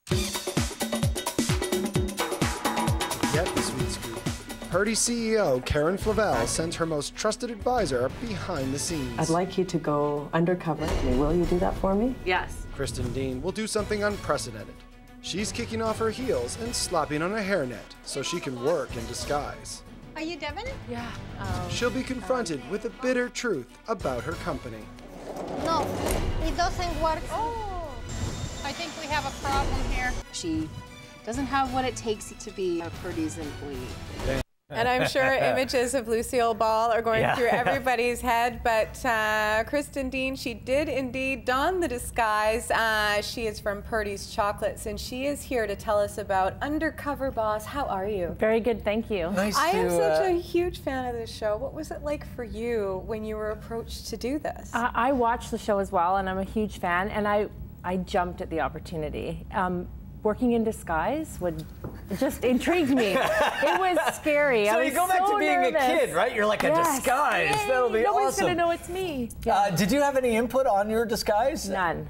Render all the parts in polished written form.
Get this week's scoop. Purdy CEO Karen Flavel sends her most trusted advisor behind the scenes. I'd like you to go undercover. Will you do that for me? Yes. Kriston Dean will do something unprecedented. She's kicking off her heels and slopping on a hairnet so she can work in disguise. Are you Devin? Yeah. She'll be confronted with a bitter truth about her company. No, it doesn't work. Oh, I think we have a problem here. She doesn't have what it takes to be a Purdy's employee. And I'm sure images of Lucille Ball are going through everybody's head, but Kriston Dean, she did indeed don the disguise. She is from Purdy's Chocolates, and she is here to tell us about Undercover Boss. How are you? Very good, thank you. I am such a huge fan of this show. What was it like for you when you were approached to do this? I watched the show as well, and I'm a huge fan, and I jumped at the opportunity. Working in disguise just intrigued me. It was scary. So I was you go back to being nervous. a kid, right? You're like a disguise. Yay. That'll be Nobody's awesome. gonna know it's me. Yeah. Did you have any input on your disguise? None.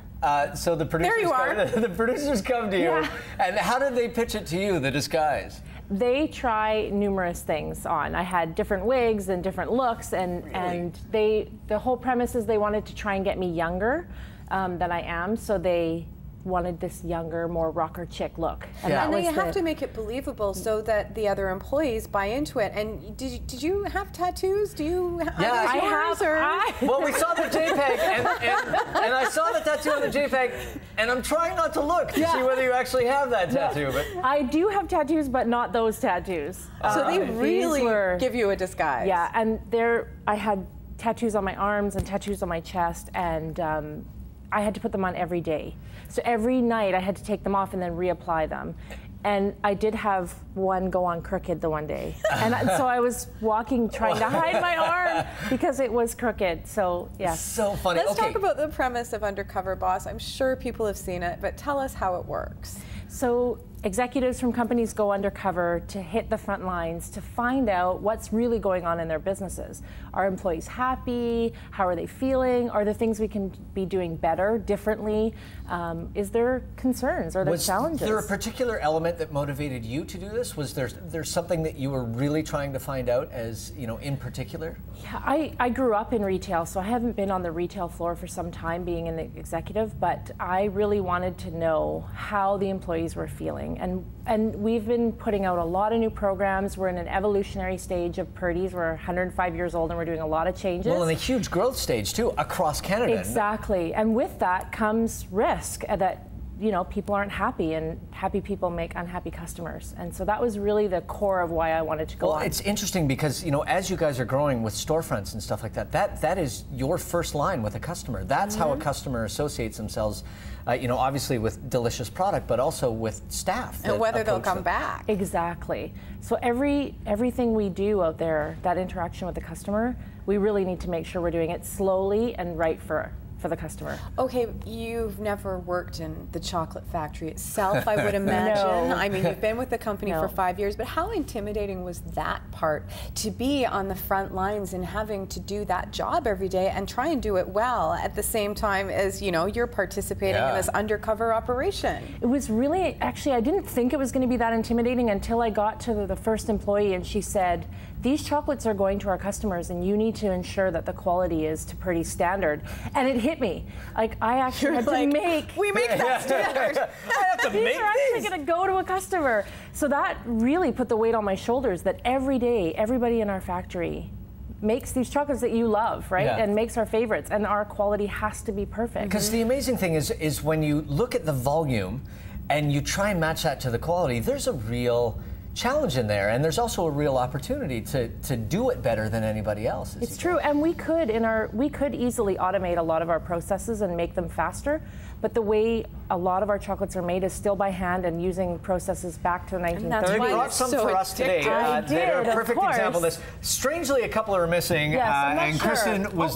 So the producers, There you are. The producers come to you, and how did they pitch it to you, the disguise? They try numerous things on. I had different wigs and different looks, and the whole premise is they wanted to try and get me younger than I am, so they wanted this younger, more rocker chick look. And And then you have to make it believable so that the other employees buy into it. And did you have tattoos? Do you? Yeah, I have. Well, we saw the JPEG, and I saw the tattoo on the JPEG, and I'm trying not to look to see whether you actually have that tattoo. But I do have tattoos, but not those tattoos. So they really give you a disguise. Yeah, and I had tattoos on my arms and tattoos on my chest, and I had to put them on every day. So every night I had to take them off and then reapply them. And I did have one go on crooked the one day. And so I was walking trying to hide my arm because it was crooked. So, yeah. So funny. Let's talk about the premise of Undercover Boss. I'm sure people have seen it, but tell us how it works. So executives from companies go undercover to hit the front lines to find out what's really going on in their businesses. Are employees happy? How are they feeling? Are there things we can be doing better, differently? Is there concerns? Are there challenges? Was there a particular element that motivated you to do this? Was there something that you were really trying to find out as, in particular? Yeah, I grew up in retail, so I haven't been on the retail floor for some time being an executive, but I really wanted to know how the employees were feeling. And we've been putting out a lot of new programs. We're in an evolutionary stage of Purdy's. We're 105 years old and we're doing a lot of changes. Well, in a huge growth stage too, across Canada. Exactly. And with that comes risk that people aren't happy, and happy people make unhappy customers. And so that was really the core of why I wanted to go on. Well, it's interesting because, as you guys are growing with storefronts and stuff like that, that is your first line with a customer. That's how a customer associates themselves, obviously with delicious product, but also with staff. And whether they'll come back. Exactly. So everything we do out there, that interaction with the customer, we really need to make sure we're doing it slowly and right for the customer. Okay, you've never worked in the chocolate factory itself, I would imagine. No. I mean, you've been with the company for 5 years, but how intimidating was that part, to be on the front lines and having to do that job every day and try and do it well at the same time as, you're participating in this undercover operation? It was really, actually, I didn't think it was going to be that intimidating until I got to the first employee and she said, these chocolates are going to our customers and you need to ensure that the quality is to Purdy's standard. And it hit me. Like, I actually had to make... We make that standard. I have to these make are actually going to go to a customer. So that really put the weight on my shoulders that every day, everybody in our factory makes these chocolates that you love, right? Yeah. And makes our favorites, and our quality has to be perfect. Because the amazing thing is when you look at the volume and you try and match that to the quality, there's a real challenge in there, and there's also a real opportunity to do it better than anybody else. It's true, and we could easily automate a lot of our processes and make them faster, but the way a lot of our chocolates are made is still by hand and using processes back to the 1930s. You brought some for us today that are a perfect example of this. Strangely, a couple are missing, and Kriston was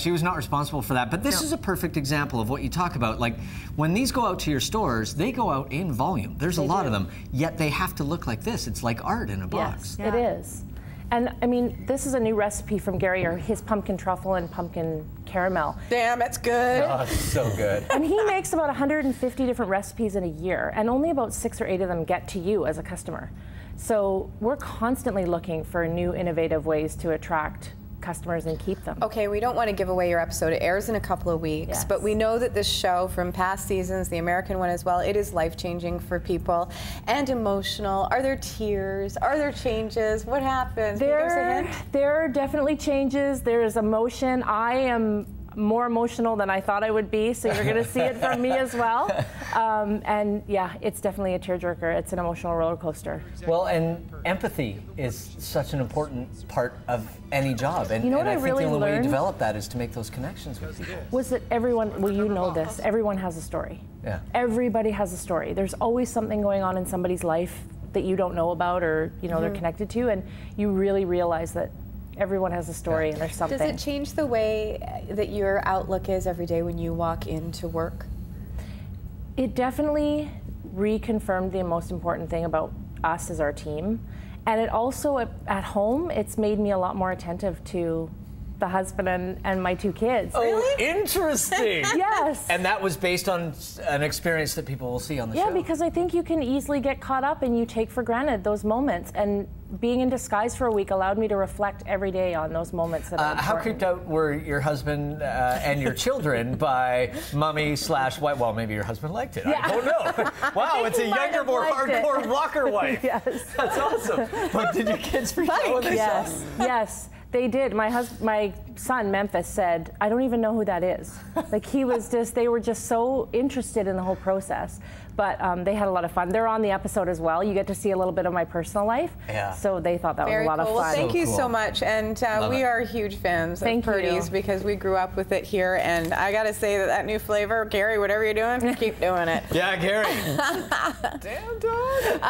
she was not responsible for that. But this is a perfect example of what you talk about. Like, when these go out to your stores, they go out in volume. There's a lot of them, yet they have to look like this. It's like art in a box. Yes, it is. And I mean, this is a new recipe from Gary, or his pumpkin truffle and pumpkin caramel. Damn, it's good. Oh, it's so good. And he makes about 150 different recipes in a year, and only about 6 or 8 of them get to you as a customer. So we're constantly looking for new innovative ways to attract customers and keep them. Okay, we don't want to give away your episode. It airs in a couple of weeks, Yes. but we know that this show from past seasons, the American one as well, it is life-changing for people and emotional. Are there tears? Are there changes? What happens? Can you give us a hint? There are definitely changes. There is emotion. I am more emotional than I thought I would be, so you're going to see it from me as well. And yeah, it's definitely a tearjerker. It's an emotional roller coaster. Well, and empathy is such an important part of any job. And, you know what and I I think really the only way you learned develop that is to make those connections with people. Was that everyone, well, you know this, everyone has a story. Yeah. Everybody has a story. There's always something going on in somebody's life that you don't know about or, you know, they're connected to, and you really realize that everyone has a story and there's something. Does it change the way that your outlook is every day when you walk into work? It definitely reconfirmed the most important thing about us as our team. And it also, at home, it's made me a lot more attentive to the husband and my 2 kids. Oh, really? Interesting. Yes. And that was based on an experience that people will see on the show. Yeah, because I think you can easily get caught up and you take for granted those moments. And being in disguise for a week allowed me to reflect every day on those moments that are important. How creeped out were your husband and your children by Mummy / wife? Well, maybe your husband liked it. Yeah. I don't know. Wow, it's a younger, more hardcore rocker wife. Yes. That's awesome. But did your kids freak out when they saw it? Yes. They did. My son, Memphis, said, I don't even know who that is. Like, he was just, they were just so interested in the whole process. But they had a lot of fun. They're on the episode as well. You get to see a little bit of my personal life. Yeah. So they thought that Very was a lot cool. of fun. Well, thank you cool. so much. And we are huge fans of Purdy's because we grew up with it here. And I got to say that new flavor, Gary, whatever you're doing, keep doing it. Yeah, Gary. Damn dog.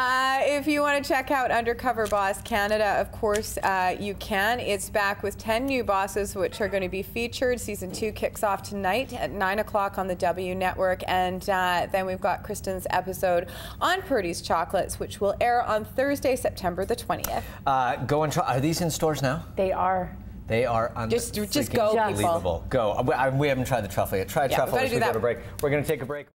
If you want to check out Undercover Boss Canada, of course, you can. It's back with 10 new bosses, which are going to be featured. Season 2 kicks off tonight at 9 o'clock on the W Network. And then we've got Kriston's episode on Purdy's Chocolates, which will air on Thursday, September the 20th. Go and try. Are these in stores now? They are. They are Just go, people. unbelievable. Go. We haven't tried the truffle yet. Try truffle as we go to break. We're going to take a break.